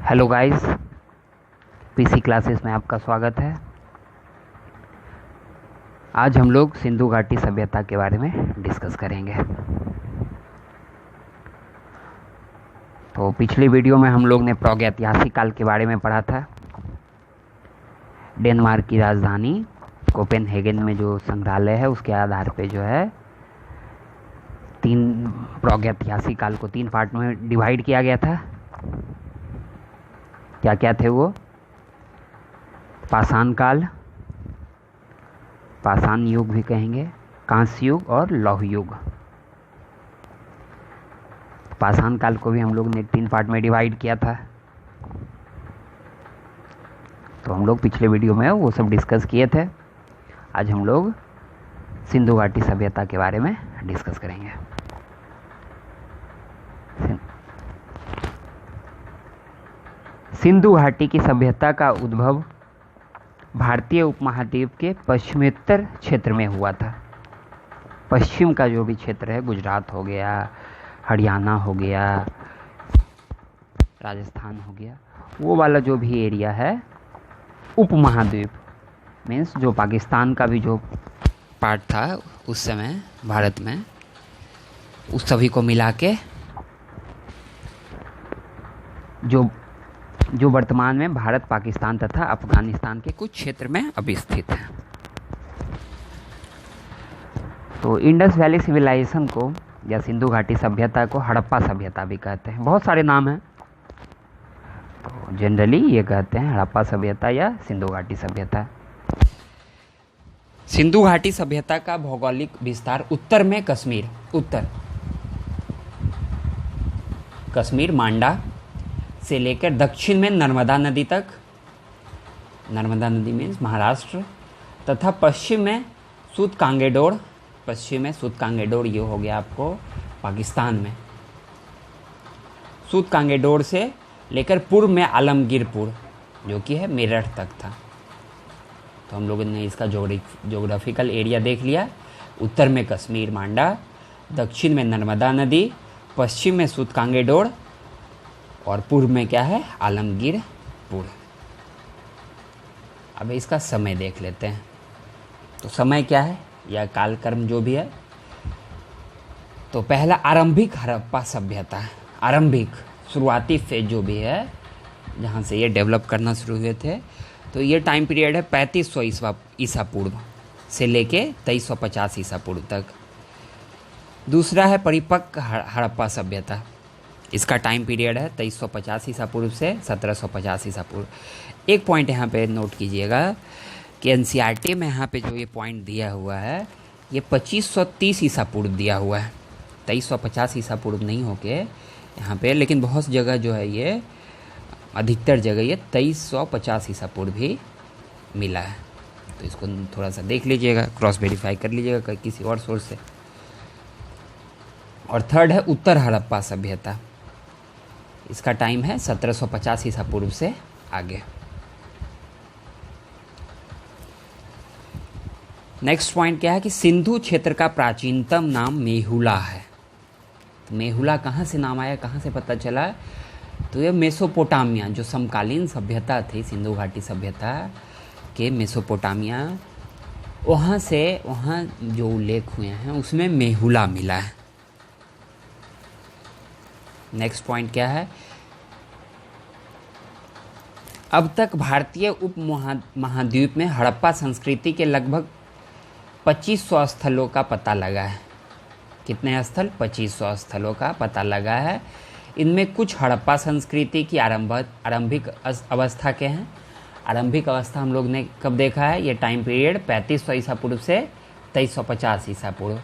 Hello guys, PC classes में आपका स्वागत है। आज हम लोग सिंधु घाटी सभ्यता के बारे में डिस्कस करेंगे। तो पिछली वीडियो में हम लोग ने प्रागैतिहासिक काल के बारे में पढ़ा था। डेनमार्क की राजधानी कोपेनहेगन में जो संग्रहालय है उसके आधार पे जो है तीन प्रागैतिहासिक काल को 3 पार्ट में डिवाइड किया गया था। क्या क्या थे वो? पाषाण काल, पाषाण युग भी कहेंगे, कांस्य युग और लौह युग। पाषाण काल को भी हम लोग ने 3 पार्ट में डिवाइड किया था। तो हम लोग पिछले वीडियो में वो सब डिस्कस किए थे। आज हम लोग सिंधु घाटी सभ्यता के बारे में डिस्कस करेंगे। सिंधु घाटी की सभ्यता का उद्भव भारतीय उपमहाद्वीप के पश्चिमोत्तर क्षेत्र में हुआ था। पश्चिम का जो भी क्षेत्र है, गुजरात हो गया, हरियाणा हो गया, राजस्थान हो गया, वो वाला जो भी एरिया है उपमहाद्वीप मीन्स जो पाकिस्तान का भी जो पार्ट था उस समय भारत में, उस सभी को मिला के जो वर्तमान में भारत, पाकिस्तान तथा अफगानिस्तान के कुछ क्षेत्र में अभी स्थित है। तो इंडस वैली सिविलाइजेशन को या सिंधु घाटी सभ्यता को हड़प्पा सभ्यता भी कहते हैं। बहुत सारे नाम हैं, तो जनरली ये कहते हैं हड़प्पा सभ्यता या सिंधु घाटी सभ्यता। सिंधु घाटी सभ्यता का भौगोलिक विस्तार उत्तर में कश्मीर मांडा से लेकर दक्षिण में नर्मदा नदी तक, नर्मदा नदी मीन्स महाराष्ट्र, तथा पश्चिम में सूत कांगेडोर, ये हो गया आपको पाकिस्तान में, सूत कांगेडोर से लेकर पूर्व में आलमगीरपुर जो कि है मेरठ तक था। तो हम लोगों ने इसका जोग्राफिकल एरिया देख लिया। उत्तर में कश्मीर मांडा, दक्षिण में नर्मदा नदी, पश्चिम में सूत कांगेडोर और पूर्व में क्या है? आलमगीरपुर। अब इसका समय देख लेते हैं। तो समय क्या है या कालक्रम जो भी है, तो पहला आरंभिक हड़प्पा सभ्यता, आरंभिक शुरुआती फेज जो भी है जहाँ से ये डेवलप करना शुरू हुए थे, तो ये टाइम पीरियड है 3500 ईसा पूर्व से लेके 2350 ईसा पूर्व तक। दूसरा है परिपक्व हड़प्पा सभ्यता, इसका टाइम पीरियड है 2350 ईसा पूर्व से 1750 ईसा पूर्व। एक पॉइंट यहाँ पे नोट कीजिएगा कि एनसीईआरटी में यहाँ पे जो ये पॉइंट दिया हुआ है ये 2530 ईसा पूर्व दिया हुआ है, 2350 ईसा पूर्व नहीं होके यहाँ पे, लेकिन बहुत जगह जो है ये अधिकतर जगह ये 2350 ईसा पूर्व भी मिला है। तो इसको थोड़ा सा देख लीजिएगा, क्रॉस वेरीफाई कर लीजिएगा किसी और सोर्स से। और थर्ड है उत्तर हड़प्पा सभ्यता, इसका टाइम है 1750 ईसा पूर्व से आगे। नेक्स्ट पॉइंट क्या है कि सिंधु क्षेत्र का प्राचीनतम नाम मेहुला है। तो मेहुला कहाँ से नाम आया, कहाँ से पता चला? तो ये मेसोपोटामिया जो समकालीन सभ्यता थी, सिंधु घाटी सभ्यता के मेसोपोटामिया, वहाँ जो उल्लेख हुए हैं उसमें मेहुला मिला है। नेक्स्ट पॉइंट क्या है? अब तक भारतीय उप महाद्वीप में हड़प्पा संस्कृति के लगभग 2500 स्थलों का पता लगा है। कितने स्थल? 2500 स्थलों का पता लगा है। इनमें कुछ हड़प्पा संस्कृति की आरंभिक अवस्था के हैं। आरंभिक अवस्था हम लोग ने कब देखा है? ये टाइम पीरियड 3500 ईसा पूर्व से 2350 ईसा पूर्व।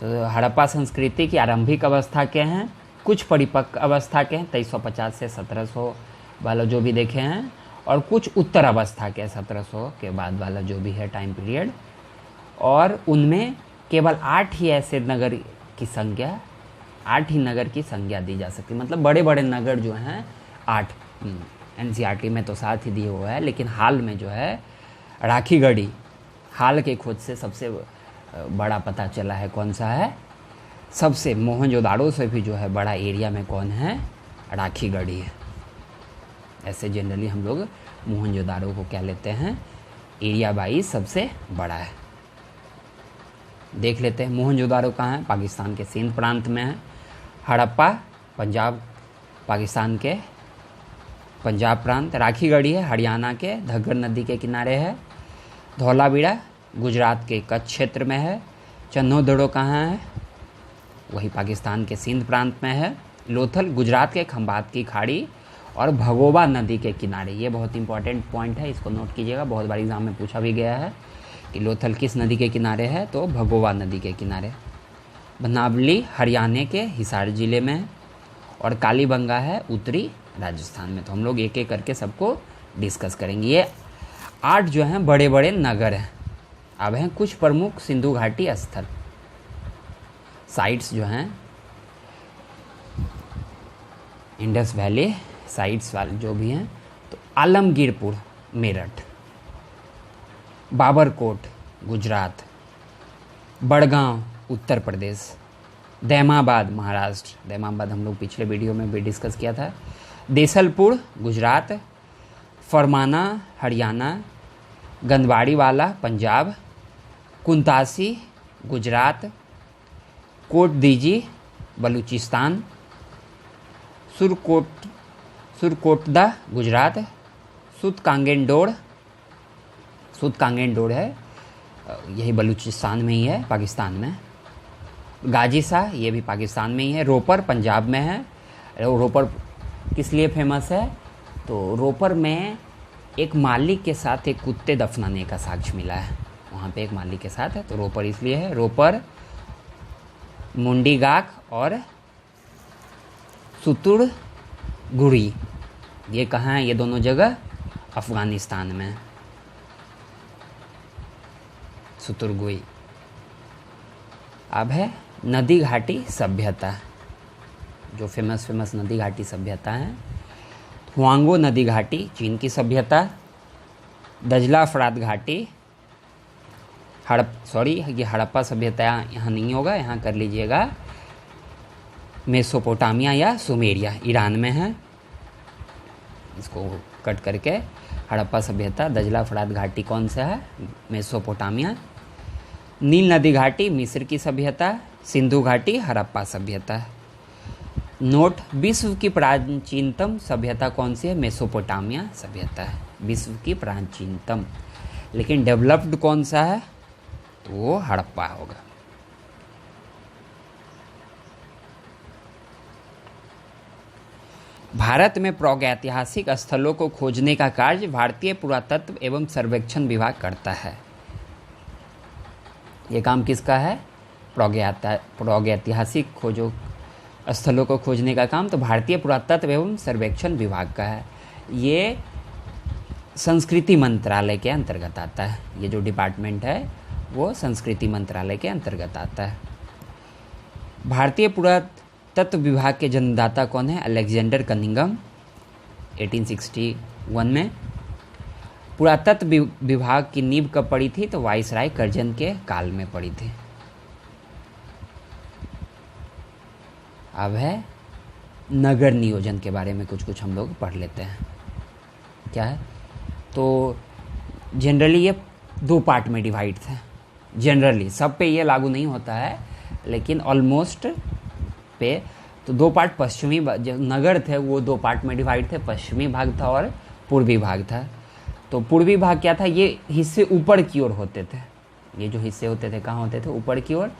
तो हड़प्पा संस्कृति की आरंभिक अवस्था के हैं, कुछ परिपक्व अवस्था के हैं 2350 से 1700 वाला जो भी देखे हैं, और कुछ उत्तर अवस्था के 1700 के बाद वाला जो भी है टाइम पीरियड। और उनमें केवल 8 ही ऐसे नगर की संख्या, 8 ही नगर की संज्ञा दी जा सकती, मतलब बड़े बड़े नगर जो हैं 8। एनसीईआरटी में तो 7 ही दिए हुआ है, लेकिन हाल में जो है राखीगढ़ी, हाल के खोज से सबसे बड़ा पता चला है। कौन सा है? सबसे मोहनजोदाड़ो से भी जो है बड़ा एरिया में कौन है? राखीगढ़ी है। ऐसे जनरली हम लोग मोहनजोदारो को क्या लेते हैं, एरिया वाइज सबसे बड़ा है। देख लेते हैं मोहनजोदारो कहाँ है, पाकिस्तान के सिंध प्रांत में है। हड़प्पा पंजाब, पाकिस्तान के पंजाब प्रांत। राखीगढ़ी है हरियाणा के घग्गर नदी के किनारे है। धौलावीरा गुजरात के कच्छ क्षेत्र में है। चन्होदड़ो कहाँ है, वही पाकिस्तान के सिंध प्रांत में है। लोथल गुजरात के खंभात की खाड़ी और भगोबा नदी के किनारे। ये बहुत इंपॉर्टेंट पॉइंट है, इसको नोट कीजिएगा, बहुत बार एग्जाम में पूछा भी गया है कि लोथल किस नदी के किनारे है, तो भगोबा नदी के किनारे। बनावली हरियाणा के हिसार जिले में है। और कालीबंगा है उत्तरी राजस्थान में। तो हम लोग एक एक करके सबको डिस्कस करेंगे। ये 8 जो हैं बड़े बड़े नगर हैं। अब हैं कुछ प्रमुख सिंधु घाटी स्थल, साइट्स जो हैं इंडस वैली साइट्स वाले जो भी हैं, तो आलमगीरपुर मेरठ, बाबरकोट गुजरात, बड़गांव उत्तर प्रदेश, दैमाबाद महाराष्ट्र, दैमाबाद हम लोग पिछले वीडियो में भी डिस्कस किया था, देसलपुर गुजरात, फरमाना हरियाणा, गंदवाड़ीवाला पंजाब, कुंतासी गुजरात, कोटदीजी बलूचिस्तान, सुरकोटदा गुजरात, सुत कांगेंडोर है, यही बलूचिस्तान में ही है, पाकिस्तान में। गाजीसा ये भी पाकिस्तान में ही है। रोपर पंजाब में है। रोपर किस लिए फेमस है, तो रोपर में एक मालिक के साथ एक कुत्ते दफनाने का साक्ष्य मिला है, वहाँ पे एक मालिक के साथ है, तो रोपर इसलिए है। रोपर, मुंडीगाक और सुतुरगुड़ी, ये कहाँ है, ये दोनों जगह अफगानिस्तान में है। सुतुरगुड़ी। अब है नदी घाटी सभ्यता, जो फेमस नदी घाटी सभ्यता है। हुआंगो नदी घाटी चीन की सभ्यता। दजला फरात घाटी ये हड़प्पा सभ्यता यहाँ नहीं होगा, यहाँ कर लीजिएगा मेसोपोटामिया या सुमेरिया, ईरान में है, इसको कट करके हड़प्पा सभ्यता। दजला फरात घाटी कौन सा है, मेसोपोटामिया। नील नदी घाटी मिस्र की सभ्यता। सिंधु घाटी हड़प्पा सभ्यता। नोट, विश्व की प्राचीनतम सभ्यता कौन सी है, मेसोपोटामिया सभ्यता है, विश्व की प्राचीनतम। लेकिन डेवलप्ड कौन सा है, तो वो हड़प्पा होगा। भारत में प्रागैतिहासिक स्थलों को खोजने का कार्य भारतीय पुरातत्व एवं सर्वेक्षण विभाग करता है। ये काम किसका है, प्रागैतिहासिक स्थलों को खोजने का काम तो भारतीय पुरातत्व एवं सर्वेक्षण विभाग का है। ये संस्कृति मंत्रालय के अंतर्गत आता है, ये जो डिपार्टमेंट है वो संस्कृति मंत्रालय के अंतर्गत आता है। भारतीय पुरातत्व विभाग के जन्मदाता कौन है, अलेक्जेंडर कनिंघम, 1861 में। पुरातत्व विभाग की नींव कब पड़ी थी, तो वाइसराय कर्जन के काल में पड़ी थी। अब है नगर नियोजन के बारे में कुछ हम लोग पढ़ लेते हैं। क्या है, तो जनरली ये 2 पार्ट में डिवाइड थे। जनरली सब पे ये लागू नहीं होता है, लेकिन ऑलमोस्ट पे तो 2 पार्ट पश्चिमी जो नगर थे वो 2 पार्ट में डिवाइड थे, पश्चिमी भाग था और पूर्वी भाग था। तो पूर्वी भाग क्या था, ये हिस्से ऊपर की ओर होते थे, ये जो हिस्से होते थे कहाँ होते थे, ऊपर की ओर,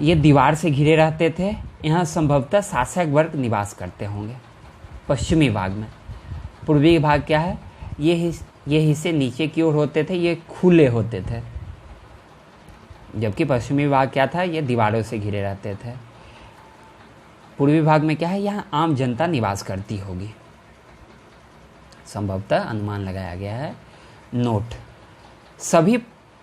ये दीवार से घिरे रहते थे, यहाँ संभवतः शासक वर्ग निवास करते होंगे। पश्चिमी भाग में। पूर्वी भाग क्या है, ये हिस्से नीचे की ओर होते थे, ये खुले होते थे, जबकि पश्चिमी भाग क्या था, ये दीवारों से घिरे रहते थे। पूर्वी भाग में क्या है, यहाँ आम जनता निवास करती होगी, संभवतः अनुमान लगाया गया है। नोट, सभी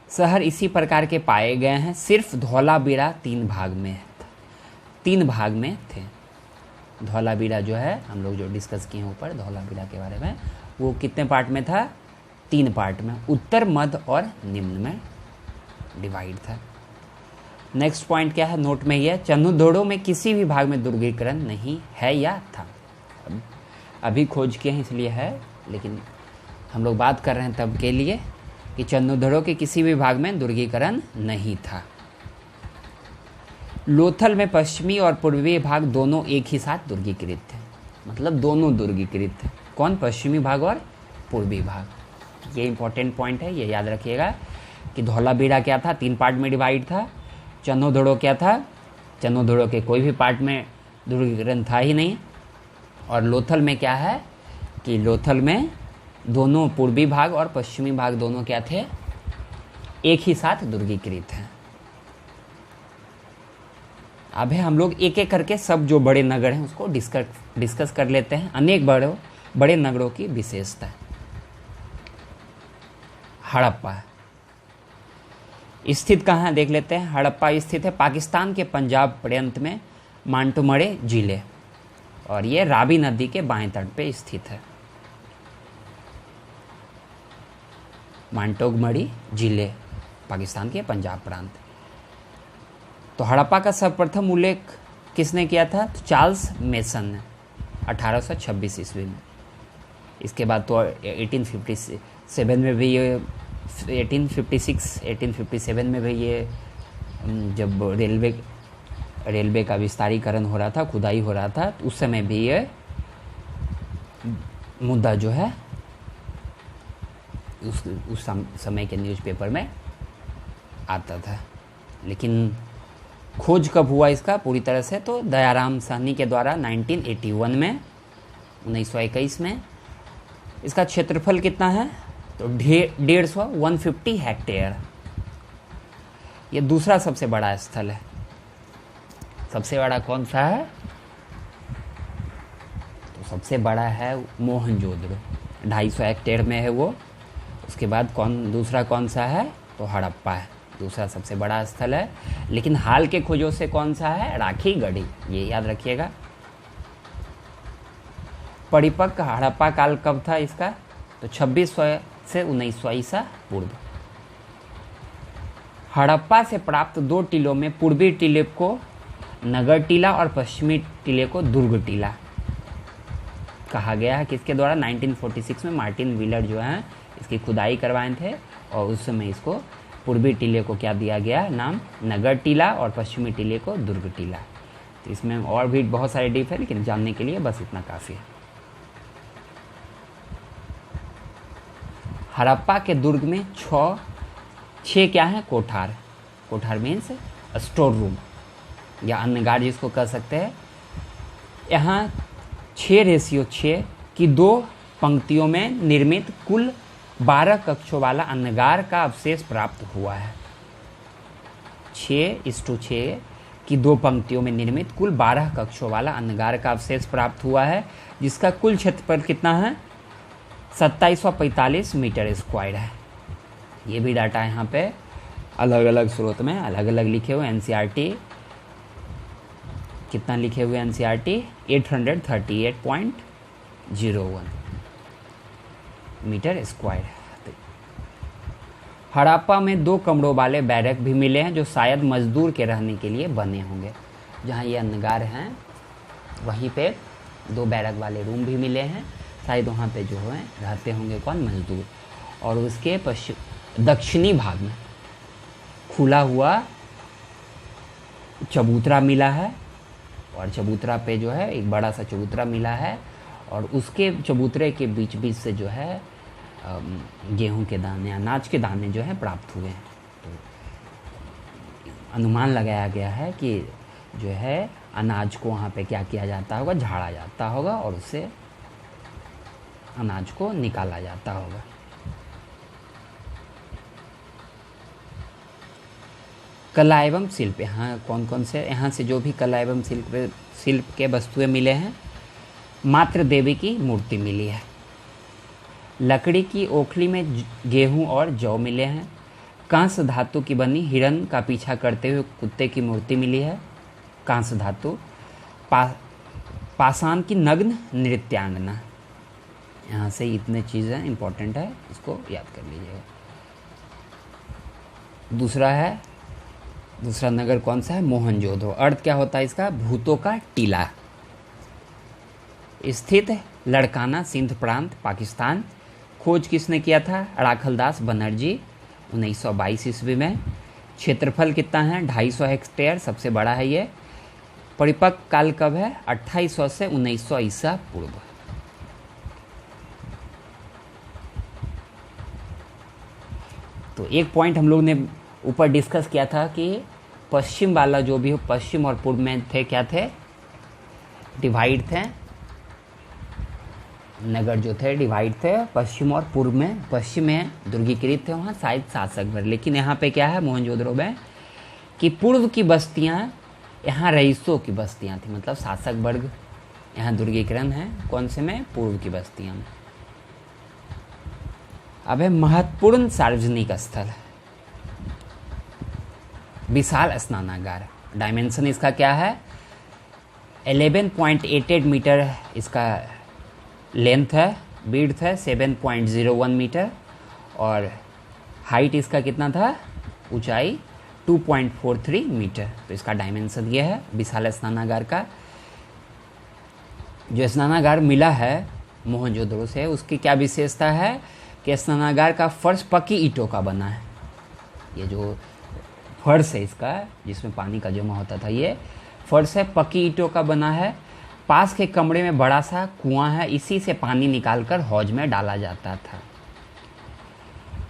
शहर इसी प्रकार के पाए गए हैं, सिर्फ धौलावीरा 3 भाग में थे। धौलावीरा जो है हम लोग जो डिस्कस किए हैं ऊपर धौलावीरा के बारे में, वो कितने पार्ट में था, 3 पार्ट में, उत्तर, मध्य और निम्न में डिवाइड था। नेक्स्ट पॉइंट क्या है नोट में, यह चन्हुदोड़ो में किसी भी भाग में दुर्गीकरण नहीं है या था। अभी खोज किए हैं इसलिए है, लेकिन हम लोग बात कर रहे हैं तब के लिए कि चंद्रधरों के किसी भी भाग में दुर्गीकरण नहीं था। लोथल में पश्चिमी और पूर्वी भाग दोनों एक ही साथ दुर्गीकृत थे, मतलब दोनों दुर्गीकृत थे। कौन? पश्चिमी भाग और पूर्वी भाग। ये इंपॉर्टेंट पॉइंट है, ये याद रखिएगा कि धौलावीरा क्या था? 3 पार्ट में डिवाइड था। चंद्रधरों क्या था? चंद्रधरों के कोई भी पार्ट में दुर्गीकरण था ही नहीं। और लोथल में क्या है कि लोथल में दोनों पूर्वी भाग और पश्चिमी भाग दोनों क्या थे? एक ही साथ दुर्गीकृत हैं। अब है हम लोग एक एक करके सब जो बड़े नगर हैं उसको डिस्कस कर लेते हैं। अनेक बड़े नगरों की विशेषता। हड़प्पा स्थित कहाँ है देख लेते हैं। हड़प्पा स्थित है पाकिस्तान के पंजाब प्रांत में मांटोमरे जिले, और ये रावी नदी के बाएं तट पे स्थित है। मांटोमरी जिले पाकिस्तान के पंजाब प्रांत। तो हड़प्पा का सर्वप्रथम उल्लेख किसने किया था? तो चार्ल्स मेसन ने 1826 ईस्वी में। इसके बाद तो 1857 में भी ये 1857 में भी ये जब रेलवे का विस्तारीकरण हो रहा था, खुदाई हो रहा था, तो उस समय भी ये मुद्दा जो है उस समय के न्यूज़पेपर में आता था। लेकिन खोज कब हुआ इसका पूरी तरह से? तो दयाराम साहनी के द्वारा 1981 में 1921 में। इसका क्षेत्रफल कितना है? तो 150 हेक्टेयर। ये दूसरा सबसे बड़ा स्थल है। सबसे बड़ा कौन सा है? तो सबसे बड़ा है मोहनजोदड़ो, 250 हेक्टेयर में है वो। उसके बाद दूसरा कौन सा है? तो हड़प्पा है, दूसरा सबसे बड़ा स्थल है। लेकिन हाल के खोजों से कौन सा है? राखीगढ़ी, ये याद रखिएगा। परिपक्व हड़प्पा काल कब था इसका? तो 2600 से 1900 ईसा पूर्व। हड़प्पा से प्राप्त 2 टीलों में पूर्वी टीले को नगर टीला और पश्चिमी टीले को दुर्ग टीला कहा गया है। किसके द्वारा? 1946 में मार्टिन व्हीलर जो है इसकी खुदाई करवाए थे, और उस समय इसको पूर्वी टीले को क्या दिया गया नाम? नगर टीला, और पश्चिमी टीले को दुर्ग टीला। तो इसमें और भी बहुत सारे डिफ है, लेकिन जानने के लिए बस इतना काफ़ी है। हड़प्पा के दुर्ग में 6 क्या है? कोठार। कोठार मीन्स स्टोर रूम या अन्नगार जिसको कह सकते हैं। यहाँ 6:6 की 2 पंक्तियों में निर्मित कुल 12 कक्षों वाला अन्नगार का अवशेष प्राप्त हुआ है। 6:6 की 2 पंक्तियों में निर्मित कुल 12 कक्षों वाला अन्नगार का अवशेष प्राप्त हुआ है, जिसका कुल क्षेत्रफल कितना है? 2745 मीटर स्क्वायर है। ये भी डाटा यहाँ पे अलग अलग स्रोत में अलग अलग लिखे हुए। एनसीईआरटी कितना लिखे हुए? NCERT 838.01 metre square. हड़प्पा में 2 कमरों वाले बैरक भी मिले हैं, जो शायद मजदूर के रहने के लिए बने होंगे। जहाँ ये अन्नगार हैं वहीं पे 2 बैरक वाले रूम भी मिले हैं, शायद वहाँ पे जो है रहते होंगे कौन? मजदूर। और उसके दक्षिणी भाग में खुला हुआ चबूतरा मिला है, और चबूतरा पे जो है एक बड़ा सा चबूतरा मिला है, और उसके चबूतरे के बीच बीच से जो है गेहूं के दाने, अनाज के दाने जो है प्राप्त हुए हैं। तो अनुमान लगाया गया है कि जो है अनाज को वहाँ पे क्या किया जाता होगा? झाड़ा जाता होगा, और उससे अनाज को निकाला जाता होगा। कला एवं शिल्प, यहाँ कौन कौन से? यहाँ से जो भी कला एवं शिल्प के वस्तुएं मिले हैं। मात्र देवी की मूर्ति मिली है। लकड़ी की ओखली में गेहूं और जौ मिले हैं। कांस्य धातु की बनी हिरण का पीछा करते हुए कुत्ते की मूर्ति मिली है। कांस्य धातु। पाषाण की नग्न नृत्यांगना। यहाँ से इतने चीज़ें इंपॉर्टेंट है, इसको याद कर लीजिएगा। दूसरा नगर कौन सा है? मोहनजोदड़ो। अर्थ क्या होता है इसका? भूतों का टीला। स्थित लड़काना सिंध प्रांत पाकिस्तान। खोज किसने किया था? राखलदास बनर्जी 1922 ईस्वी में। क्षेत्रफल कितना है? 250 हेक्टेयर, सबसे बड़ा है ये। परिपक्व काल कब है? 2800 से 1900 ईसा पूर्व। तो एक पॉइंट हम लोग ने ऊपर डिस्कस किया था कि पश्चिम वाला जो भी हो, पश्चिम और पूर्व में थे, क्या थे? डिवाइड थे। नगर जो थे डिवाइड थे पश्चिम और पूर्व में। पश्चिम में दुर्गीकृत थे, वहाँ शायद शासक वर्ग। लेकिन यहाँ पे क्या है मोहनजोदड़ो में कि पूर्व की बस्तियाँ यहाँ रईसों की बस्तियाँ थी, मतलब शासक वर्ग। यहाँ दुर्गीकरण है कौन से में? पूर्व की बस्तियाँ में। अब है महत्वपूर्ण सार्वजनिक स्थल, विशाल स्नानागार। डायमेंशन इसका क्या है? 11.88 मीटर इसका लेंथ है, विड्थ है 7.01 मीटर, और हाइट इसका कितना था? ऊंचाई 2.43 मीटर। तो इसका डायमेंशन ये है विशाल स्नानागार का। जो स्नानागार मिला है मोहनजोदड़ो से, उसकी क्या विशेषता है कि स्नानागार का फर्श पक्की ईंटों का बना है। ये जो फर्श है इसका, जिसमें पानी का जमा होता था, ये फर्श है पक्की ईंटों का बना है। पास के कमरे में बड़ा सा कुआं है, इसी से पानी निकालकर हौज में डाला जाता था।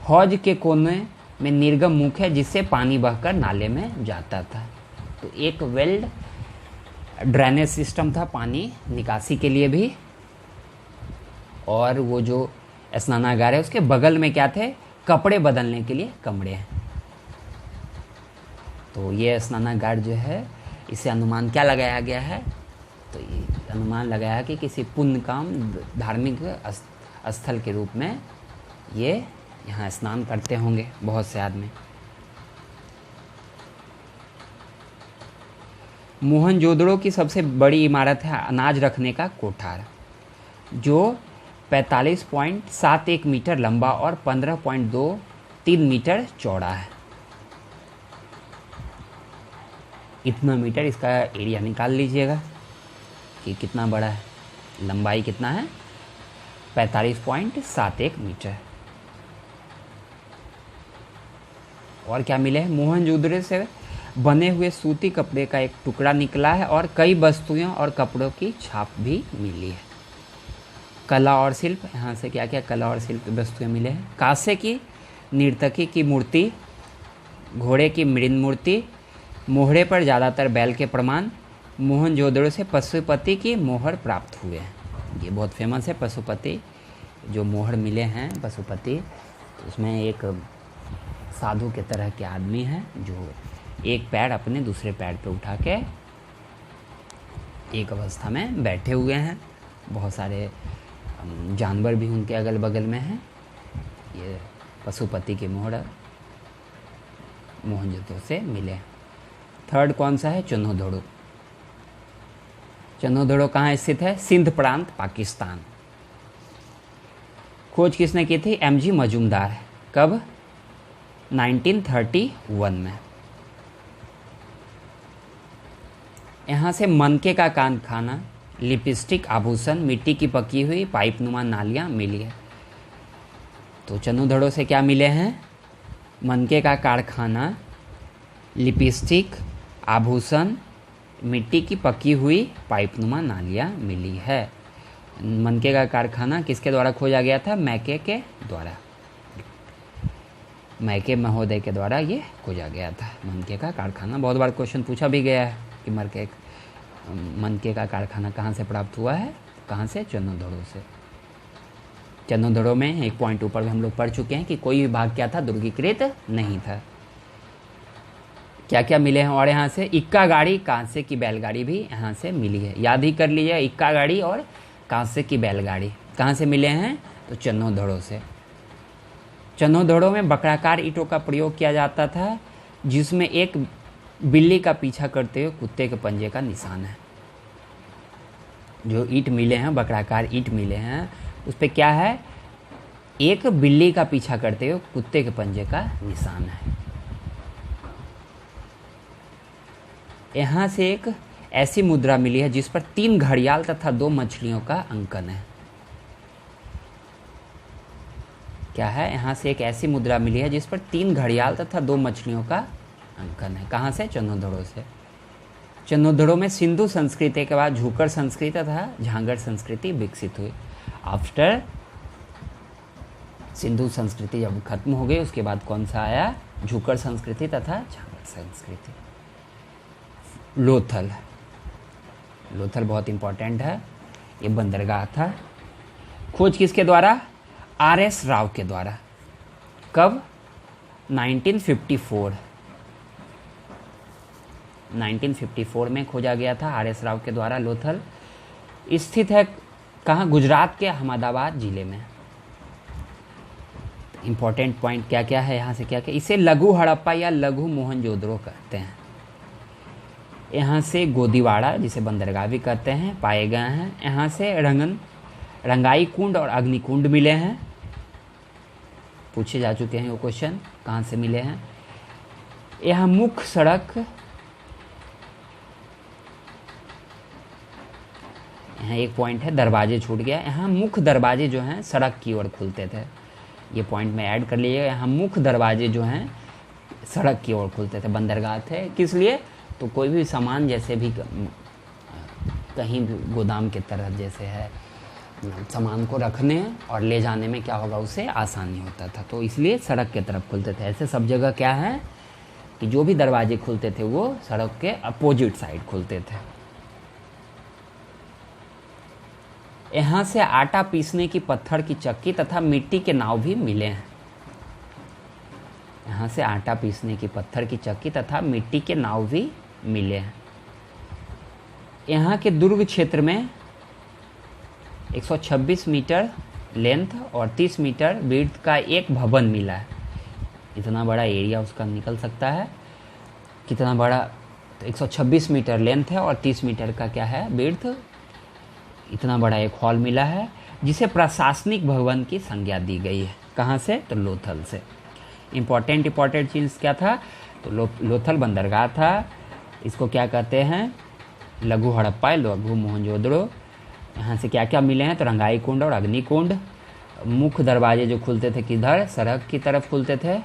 हौज के कोने में निर्गम मुख है, जिससे पानी बहकर नाले में जाता था। तो एक वेल ड्रेनेज सिस्टम था पानी निकासी के लिए भी। और वो जो स्नानागार है उसके बगल में क्या थे? कपड़े बदलने के लिए कमरे हैं। तो ये स्नानागार जो है, इसे अनुमान क्या लगाया गया है? तो ये अनुमान लगाया कि किसी पुण्य काम धार्मिक स्थल के रूप में ये यहाँ स्नान करते होंगे बहुत से आदमी। मोहनजोदड़ो की सबसे बड़ी इमारत है अनाज रखने का कोठार, जो 45.71 मीटर लंबा और 15.23 मीटर चौड़ा है। इतना मीटर इसका एरिया निकाल लीजिएगा कि कितना बड़ा है। लंबाई कितना है? 45.71 मीटर। और क्या मिले हैं? मोहनजोदड़ो से बने हुए सूती कपड़े का एक टुकड़ा निकला है और कई वस्तुएं और कपड़ों की छाप भी मिली है। कला और शिल्प, यहाँ से क्या क्या कला और शिल्प वस्तुएं मिले हैं? कांसे की नर्तकी की मूर्ति, घोड़े की मृण मूर्ति, मोहरे पर ज़्यादातर बैल के प्रमाण। मोहनजोदड़ो से पशुपति की मोहर प्राप्त हुए हैं। ये बहुत फेमस है पशुपति, जो मोहर मिले हैं पशुपति। तो उसमें एक साधु के तरह के आदमी हैं जो एक पैर अपने दूसरे पैर पे उठा के एक अवस्था में बैठे हुए हैं। बहुत सारे जानवर भी उनके अगल बगल में हैं। ये पशुपति की मोहर मोहनजोदड़ो से मिले। थर्ड कौन सा है? चन्होदोड़ो। चन्होदोड़ो कहाँ स्थित है? सिंध प्रांत पाकिस्तान। खोज किसने की थी? एमजी मजूमदार। कब? 1931 में। यहाँ से मनके का कारखाना, लिपस्टिक, आभूषण, मिट्टी की पकी हुई पाइपनुमा नालियाँ मिली है। तो चन्होदोड़ो से क्या मिले हैं? मनके का कारखाना, लिपस्टिक, आभूषण, मिट्टी की पकी हुई पाइपनुमा नालियाँ मिली है। मनके का कारखाना किसके द्वारा खोजा गया था? मैके के द्वारा, मैके महोदय के द्वारा ये खोजा गया था मनके का कारखाना। बहुत बार क्वेश्चन पूछा भी गया है कि मनके का कारखाना कहाँ से प्राप्त हुआ है? कहाँ से? चन्होदोड़ो से। चन्होदोड़ो में एक पॉइंट ऊपर भी हम लोग पढ़ चुके हैं कि कोई भी भाग क्या था? दुर्गीकृत नहीं था। क्या क्या मिले हैं? और यहाँ से इक्का गाड़ी, कांसे की बैलगाड़ी भी यहाँ से मिली है। याद ही कर लीजिए, इक्का गाड़ी और कांसे की बैलगाड़ी कहाँ से मिले हैं? तो चन्होदोड़ो से। चन्होदोड़ो में बकराकार ईंटों का प्रयोग किया जाता था, जिसमें एक बिल्ली का पीछा करते हुए कुत्ते के पंजे का निशान है। जो ईंट मिले हैं, बकराकार ईंट मिले हैं, उस पर क्या है? एक बिल्ली का पीछा करते हुए कुत्ते के पंजे का निशान है। यहाँ से एक ऐसी मुद्रा मिली है जिस पर 3 घड़ियाल तथा 2 मछलियों का अंकन है। क्या है, यहाँ से एक ऐसी मुद्रा मिली है जिस पर 3 घड़ियाल तथा 2 मछलियों का अंकन है। कहाँ से? चंदोदड़ो से। चंदोदड़ो में सिंधु संस्कृति के बाद झूकर संस्कृति तथा झांगड़ संस्कृति विकसित हुई। आफ्टर सिंधु संस्कृति जब खत्म हो गई उसके बाद कौन सा आया? झूकर संस्कृति तथा झांगड़ संस्कृति। लोथल, लोथल बहुत इंपॉर्टेंट है, ये बंदरगाह था। खोज किसके द्वारा? आर.एस. राव के द्वारा। कब? 1954 में खोजा गया था आर.एस. राव के द्वारा लोथल। स्थित है कहाँ? गुजरात के अहमदाबाद जिले में। इंपॉर्टेंट पॉइंट क्या क्या है यहाँ से, क्या क्या? इसे लघु हड़प्पा या लघु मोहनजोदड़ो कहते हैं। यहाँ से गोदीवाड़ा, जिसे बंदरगाह भी कहते हैं, पाए गए हैं। यहाँ से रंगाई कुंड और अग्निकुंड मिले हैं, पूछे जा चुके हैं वो क्वेश्चन, कहाँ से मिले हैं। यहाँ मुख्य सड़क, यहाँ एक पॉइंट है दरवाजे छूट गया। यहाँ मुख्य दरवाजे जो हैं सड़क की ओर खुलते थे, ये पॉइंट में ऐड कर लीजिएगा। यहाँ मुख्य दरवाजे जो हैं सड़क की ओर खुलते थे, बंदरगाह थे। किस लिए? तो कोई भी सामान जैसे भी कहीं भी गोदाम के तरह जैसे है, सामान को रखने और ले जाने में क्या होगा, उससे आसानी होता था, तो इसलिए सड़क के तरफ खुलते थे। ऐसे सब जगह क्या है कि जो भी दरवाजे खुलते थे वो सड़क के अपोजिट साइड खुलते थे। यहाँ से आटा पीसने की पत्थर की चक्की तथा मिट्टी के नाव भी मिले हैं। यहाँ से आटा पीसने की पत्थर की चक्की तथा मिट्टी के नाव भी मिले हैं। यहाँ के दुर्ग क्षेत्र में 126 मीटर लेंथ और 30 मीटर विड्थ का एक भवन मिला है। इतना बड़ा एरिया उसका निकल सकता है, कितना बड़ा? तो 126 मीटर लेंथ है और 30 मीटर का क्या है? विड्थ। इतना बड़ा एक हॉल मिला है जिसे प्रशासनिक भवन की संज्ञा दी गई है। कहाँ से? तो लोथल से। इम्पोर्टेंट चीज़ क्या था? तो लोथल बंदरगाह था। इसको क्या कहते हैं? लघु हड़प्पा, लघु मोहनजोदड़ो। यहाँ से क्या क्या मिले हैं? तो रंगाई कुंड और अग्निकुंड। मुख्य दरवाजे जो खुलते थे किधर? सड़क की तरफ खुलते थे।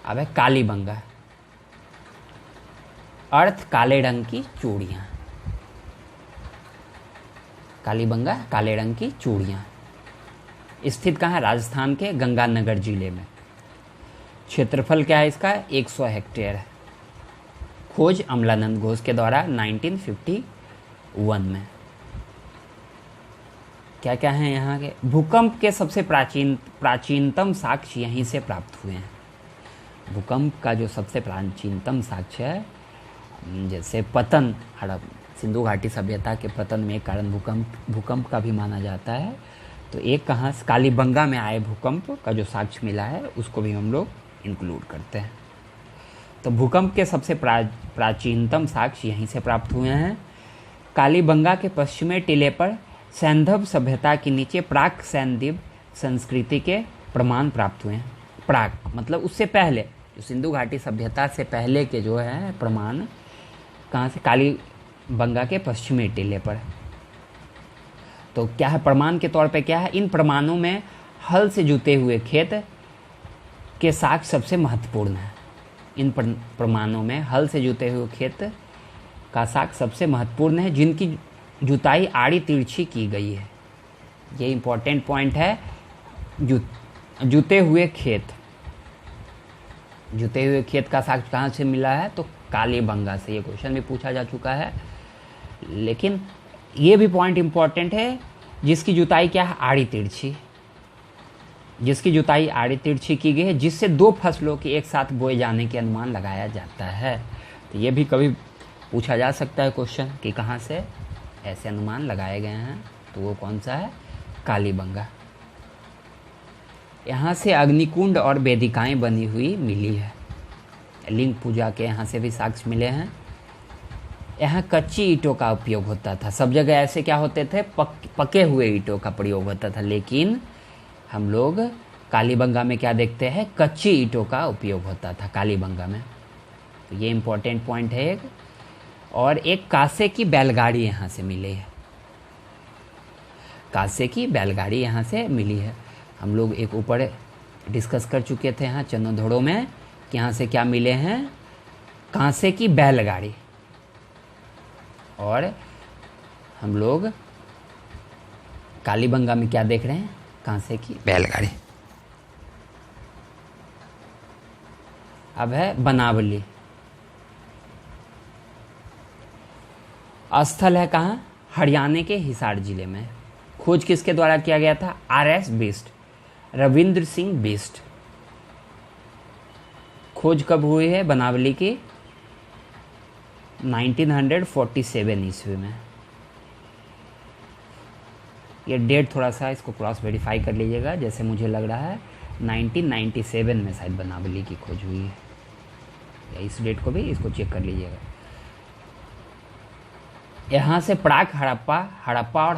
अब है कालीबंगा, अर्थ काले रंग की चूड़ियाँ। कालीबंगा, काले रंग की चूड़ियाँ। स्थित कहाँ है? राजस्थान के गंगानगर जिले में। क्षेत्रफल क्या है इसका? 100 हेक्टेयर है। खोज अमलानंद घोष के द्वारा 1951 में। क्या क्या है यहाँ के? भूकंप के सबसे प्राचीनतम साक्ष्य यहीं से प्राप्त हुए हैं। भूकंप का जो सबसे प्राचीनतम साक्ष्य है, जैसे पतन, सिंधु घाटी सभ्यता के पतन में एक कारण भूकंप का भी माना जाता है। तो एक कहाँ से? कालीबंगा में आए भूकंप का जो साक्ष्य मिला है उसको भी हम लोग इंक्लूड करते हैं। तो भूकंप के सबसे प्राचीनतम साक्ष्य यहीं से प्राप्त हुए हैं। कालीबंगा के पश्चिमी टीले पर सैंधव सभ्यता के नीचे प्राक सैनदीप संस्कृति के प्रमाण प्राप्त हुए हैं। प्राक मतलब उससे पहले, जो सिंधु घाटी सभ्यता से पहले के जो है प्रमाण कहाँ से? कालीबंगा के पश्चिमी टीले पर। तो क्या है प्रमाण के तौर पे? क्या है? इन प्रमाणों में हल से जुते हुए खेत के साक्ष्य सबसे महत्वपूर्ण है। इन प्रमाणों में हल से जुते हुए खेत का साक्ष्य सबसे महत्वपूर्ण है, जिनकी जुताई आड़ी तिरछी की गई है। ये इंपॉर्टेंट पॉइंट है। जुते हुए खेत का साक्ष्य कहाँ से मिला है? तो कालीबंगा से। ये क्वेश्चन भी पूछा जा चुका है, लेकिन ये भी पॉइंट इंपॉर्टेंट है, जिसकी जुताई क्या है? आड़ी तिरछी। जिसकी जुताई आड़ी तिरछी की गई है, जिससे 2 फसलों के एक साथ बोए जाने के अनुमान लगाया जाता है। तो ये भी कभी पूछा जा सकता है क्वेश्चन कि कहाँ से ऐसे अनुमान लगाए गए हैं। तो वो कौन सा है? कालीबंगा। यहाँ से अग्निकुंड और वेदिकाएं बनी हुई मिली है। लिंग पूजा के यहाँ से भी साक्ष्य मिले हैं। यहाँ कच्ची ईंटों का उपयोग होता था। सब जगह ऐसे क्या होते थे? पके हुए ईंटों का प्रयोग होता था, लेकिन हम लोग कालीबंगा में क्या देखते हैं? कच्ची ईंटों का उपयोग होता था कालीबंगा में। तो ये इम्पोर्टेंट पॉइंट है एक। और एक कांसे की बैलगाड़ी यहाँ से मिली है। कांसे की बैलगाड़ी यहाँ से मिली है। हम लोग एक ऊपर डिस्कस कर चुके थे यहाँ चंद्रधोड़ों में कि यहाँ से क्या मिले हैं, कांसे की बैलगाड़ी। और हम लोग कालीबंगा में क्या देख रहे हैं, कांसे की बैलगाड़ी। अब है बनावली। स्थल है कहाँ, हरियाणा के हिसार जिले में। खोज किसके द्वारा किया गया था, RS बिष्ट, रविंद्र सिंह बिष्ट। खोज कब हुई है बनावली की, 1947 ईस्वी में। ये डेट थोड़ा सा इसको क्रॉस वेरीफाई कर लीजिएगा, जैसे मुझे लग रहा है 1997 में शायद बनावली की खोज हुई है, या इस डेट को भी इसको चेक कर लीजिएगा। यहाँ से प्राक हड़प्पा और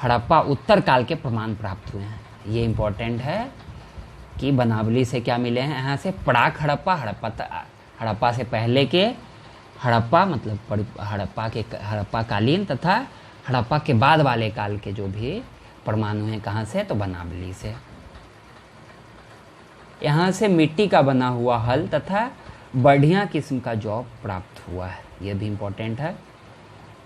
हड़प्पा उत्तर काल के प्रमाण प्राप्त हुए हैं। ये इम्पोर्टेंट है कि बनावली से क्या मिले हैं, यहाँ से प्राक हड़प्पा से पहले के हड़प्पा मतलब हड़प्पा कालीन तथा हड़प्पा के बाद वाले काल के जो भी प्रमाण हुए हैं कहाँ से, तो बनावली से। यहाँ से मिट्टी का बना हुआ हल तथा बढ़िया किस्म का जौ प्राप्त हुआ है। यह भी इम्पोर्टेंट है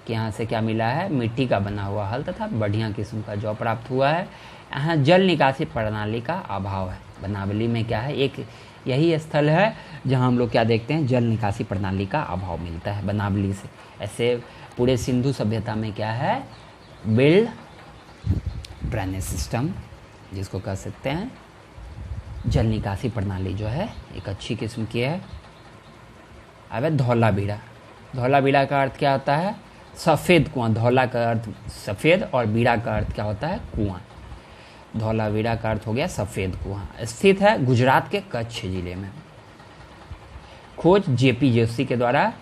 कि यहाँ से क्या मिला है, मिट्टी का बना हुआ हल तथा बढ़िया किस्म का जौ प्राप्त हुआ है। यहाँ जल निकासी प्रणाली का अभाव है। बनावली में क्या है, एक यही स्थल है जहाँ हम लोग क्या देखते हैं, जल निकासी प्रणाली का अभाव मिलता है बनावली से। ऐसे पूरे सिंधु सभ्यता में क्या है, बिल्ड ड्रेनेज सिस्टम जिसको कह सकते हैं, जल निकासी प्रणाली जो है एक अच्छी किस्म की है। अब है धौलावीरा। धौलावीरा का अर्थ क्या होता है, सफ़ेद कुआं। धौला का अर्थ सफ़ेद और बीड़ा का अर्थ क्या होता है, कुआं। धौलावीरा का अर्थ हो गया सफ़ेद कुआं। स्थित है गुजरात के कच्छ जिले में। खोज JP जोशी के द्वारा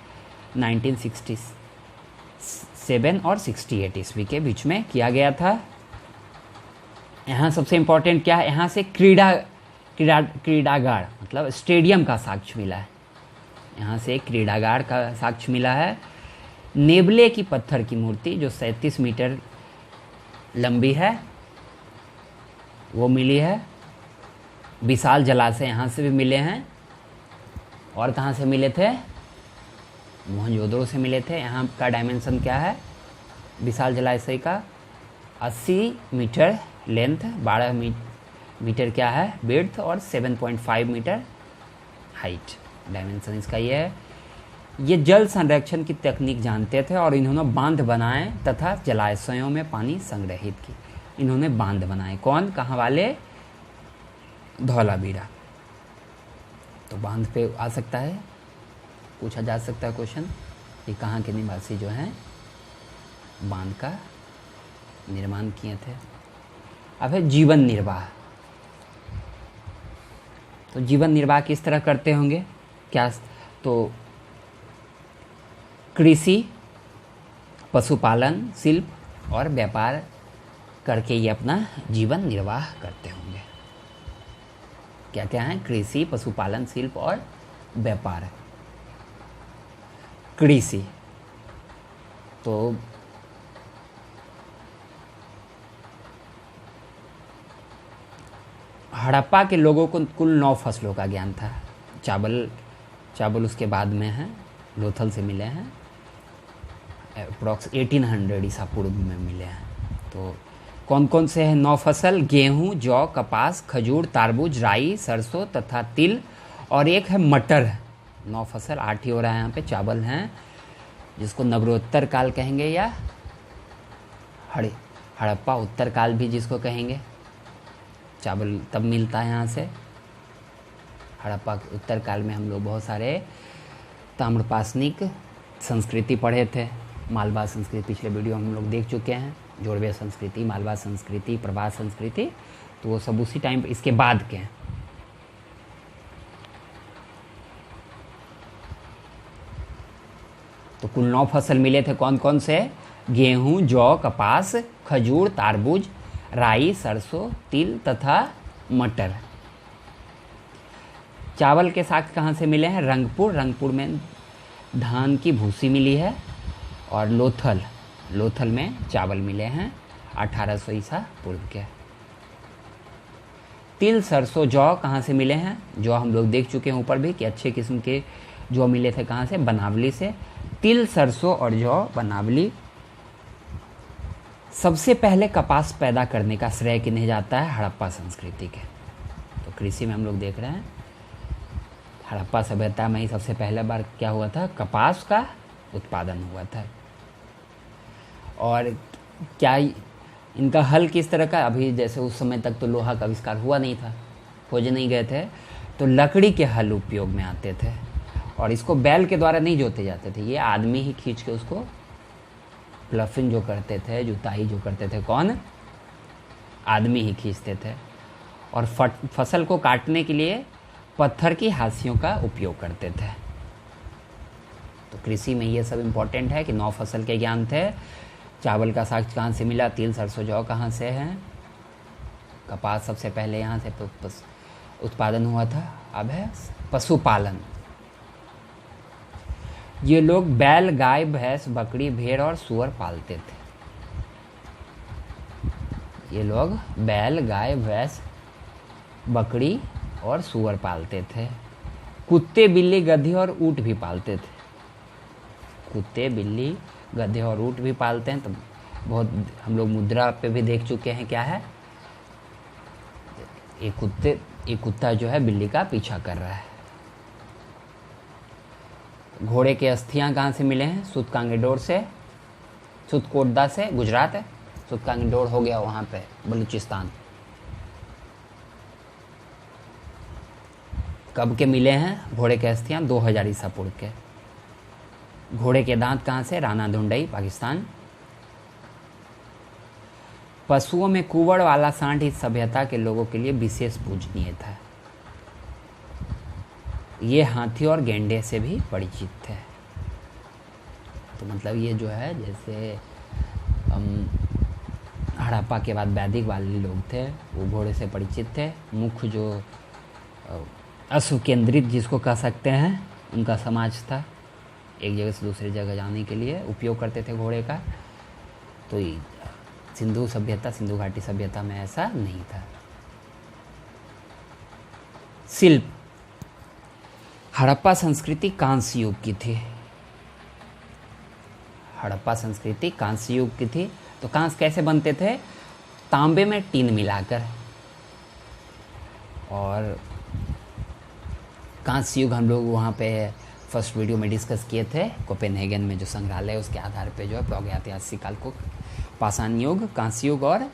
1967 और 68 ईस्वी के बीच में किया गया था। यहाँ सबसे इम्पोर्टेंट क्या है, यहाँ से क्रीड़ागार मतलब स्टेडियम का साक्ष्य मिला है। यहाँ से क्रीड़ागार का साक्ष्य मिला है। नेबले की पत्थर की मूर्ति जो 37 मीटर लंबी है वो मिली है। विशाल जलाशय यहाँ से भी मिले हैं। और कहाँ से मिले थे, मोहनजोदड़ो से मिले थे। यहाँ का डायमेंशन क्या है, विशाल जलाशय का 80 मीटर लेंथ, 12 मीटर क्या है विड्थ और 7.5 मीटर हाइट। डायमेंशन इसका ये है। ये जल संरक्षण की तकनीक जानते थे और इन्होंने बांध बनाए तथा जलाशयों में पानी संग्रहित की। इन्होंने बांध बनाए, कौन, कहाँ वाले, धौलावीरा। तो बांध पे आ सकता है, पूछा जा सकता है क्वेश्चन, ये कहाँ के निवासी जो हैं बांध का निर्माण किए थे। अब है जीवन निर्वाह। तो जीवन निर्वाह किस तरह करते होंगे क्या, तो कृषि, पशुपालन, शिल्प और व्यापार करके ये अपना जीवन निर्वाह करते होंगे। क्या क्या है, कृषि, पशुपालन, शिल्प और व्यापार। कृषि तो हड़प्पा के लोगों को कुल 9 फसलों का ज्ञान था। चावल उसके बाद में है, लोथल से मिले हैं, अप्रॉक्स 1800 ईसा पूर्व में मिले हैं। तो कौन कौन से हैं 9 फसल, गेहूं, जौ, कपास, खजूर, तारबूज, राई, सरसों तथा तिल, और एक है मटर। 9 फसल, 8 ही हो रहा है यहाँ पे। चावल हैं जिसको नगरोत्तर काल कहेंगे या हड़प्पा उत्तर काल भी जिसको कहेंगे। चावल तब मिलता है यहाँ से। हड़प्पा उत्तर काल में हम लोग बहुत सारे ताम्रपाषाणिक संस्कृति पढ़े थे। मालवा संस्कृति पिछले वीडियो हम लोग देख चुके हैं, जोड़वे संस्कृति, मालवा संस्कृति, प्रवास संस्कृति, तो वो सब उसी टाइम इसके बाद के हैं। तो कुल 9 फसल मिले थे, कौन कौन से, गेहूं, जौ, कपास, खजूर, तारबूज, राई, सरसों, तिल तथा मटर। चावल के साग कहाँ से मिले हैं, रंगपुर में धान की भूसी मिली है, और लोथल में चावल मिले हैं। 1800 ईसा पूर्व के। तिल सरसों जौ कहाँ से मिले हैं? जौ हम लोग देख चुके हैं ऊपर भी कि अच्छे किस्म के जौ मिले थे कहाँ से? बनावली से। तिल सरसों और जौ बनावली। सबसे पहले कपास पैदा करने का श्रेय किन्हें जाता है? हड़प्पा संस्कृति के। तो कृषि में हम लोग देख रहे हैं हड़प्पा सभ्यता में ही सबसे पहले बार क्या हुआ था? कपास का उत्पादन हुआ था। और क्या इनका हल किस तरह का? अभी जैसे उस समय तक तो लोहा का आविष्कार हुआ नहीं था, खोजे नहीं गए थे, तो लकड़ी के हल उपयोग में आते थे और इसको बैल के द्वारा नहीं जोते जाते थे, ये आदमी ही खींच के उसको प्लफिंग जो करते थे, जुताई जो करते थे, कौन? आदमी ही खींचते थे। और फसल को काटने के लिए पत्थर की हाशियों का उपयोग करते थे। तो कृषि में ये सब इम्पोर्टेंट है कि 9 फसल के ज्ञान थे। चावल का साग कहाँ से मिला? तिल सरसों जौ कहाँ से है? कपास सबसे पहले यहाँ से उत्पादन हुआ था। अब है पशुपालन। ये लोग बैल, गाय, भैंस, बकरी, भेड़ और सूअर पालते थे। ये लोग बैल, गाय, भैंस, बकरी और सूअर पालते थे। कुत्ते, बिल्ली, गधे और ऊँट भी पालते थे। कुत्ते, बिल्ली, गधे और ऊँट भी पालते हैं। तो बहुत हम लोग मुद्रा पे भी देख चुके हैं क्या है? एक कुत्ता जो है बिल्ली का पीछा कर रहा है। घोड़े के अस्थियां कहाँ से मिले हैं? सुतकांगेडोर से, सुतकोटदा से, गुजरात है। सुतकांगेडोर हो गया वहाँ पे बलूचिस्तान। कब के मिले हैं घोड़े के अस्थियां? 2000 ईसा पूर्व के। घोड़े के दांत कहाँ से? राना धुंडई, पाकिस्तान। पशुओं में कुंवड़ वाला सांड इस सभ्यता के लोगों के लिए विशेष पूजनीय था। ये हाथी और गेंडे से भी परिचित थे। तो मतलब ये जो है जैसे हड़प्पा के बाद वैदिक वाले लोग थे वो घोड़े से परिचित थे। मुख्य जो अश्व केंद्रित जिसको कह सकते हैं उनका समाज था, एक जगह से दूसरी जगह जाने के लिए उपयोग करते थे घोड़े का। तो सिंधु सभ्यता, सिंधु घाटी सभ्यता में ऐसा नहीं था। शिल्प। हड़प्पा संस्कृति कांस्य युग की थी। हड़प्पा संस्कृति कांस्य युग की थी। तो कांस्य कैसे बनते थे? तांबे में टीन मिलाकर। और कांस्य युग हम लोग वहाँ पे फर्स्ट वीडियो में डिस्कस किए थे, कोपेनहेगन में जो संग्रहालय है उसके आधार पे जो है प्रागैतिहासिक काल को पाषाण युग, कांस्य युग और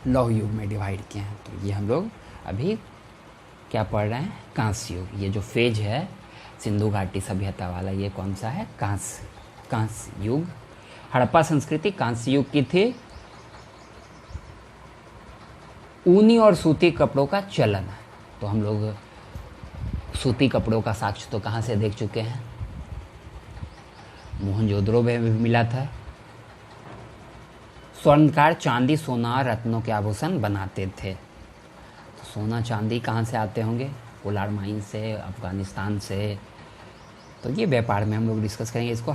लौह युग में डिवाइड किए हैं। तो ये हम लोग अभी क्या पढ़ रहे हैं? कांस्य युग। ये जो फेज है सिंधु घाटी सभ्यता वाला, ये कौन सा है? कांस्य युग। हड़प्पा संस्कृति कांस्य युग की थी। ऊनी और सूती कपड़ों का चलन है। तो हम लोग सूती कपड़ों का साक्ष्य तो कहाँ से देख चुके हैं? मोहनजोदड़ो में भी मिला था। स्वर्णकार चांदी, सोना और रत्नों के आभूषण बनाते थे। तो सोना चांदी कहाँ से आते होंगे? कोलार माइन से, अफगानिस्तान से। तो ये व्यापार में हम लोग डिस्कस करेंगे इसको।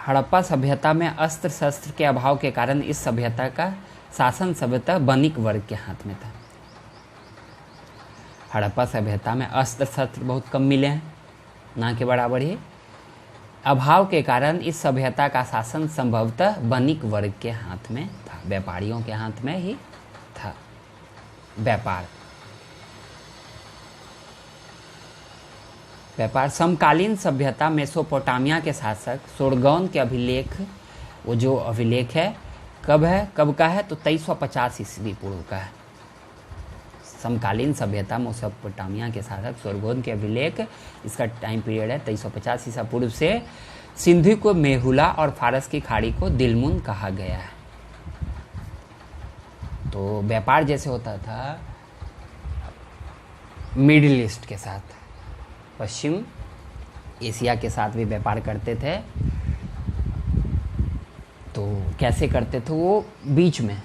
हड़प्पा सभ्यता में अस्त्र शस्त्र के अभाव के कारण इस सभ्यता का शासन सभ्यता बनिक वर्ग के हाथ में था। हड़प्पा सभ्यता में अस्त्र शस्त्र बहुत कम मिले हैं, ना के बराबर ही। अभाव के कारण इस सभ्यता का शासन संभवतः बनिक वर्ग के हाथ में था, व्यापारियों के हाथ में ही था। व्यापार समकालीन सभ्यता मेसोपोटामिया के शासक सोरगौन के अभिलेख, वो जो अभिलेख है कब का है? तो 2350 ईस्वी पूर्व का है। समकालीन सभ्यता मेसोपोटामिया के शासक सोरगौन के अभिलेख, इसका टाइम पीरियड है 2350 ईसा पूर्व से। सिंधु को मेहुला और फारस की खाड़ी को दिलमुन कहा गया है। तो व्यापार जैसे होता था मिडिल ईस्ट के साथ, पश्चिम एशिया के साथ भी व्यापार करते थे। तो कैसे करते थे? वो बीच में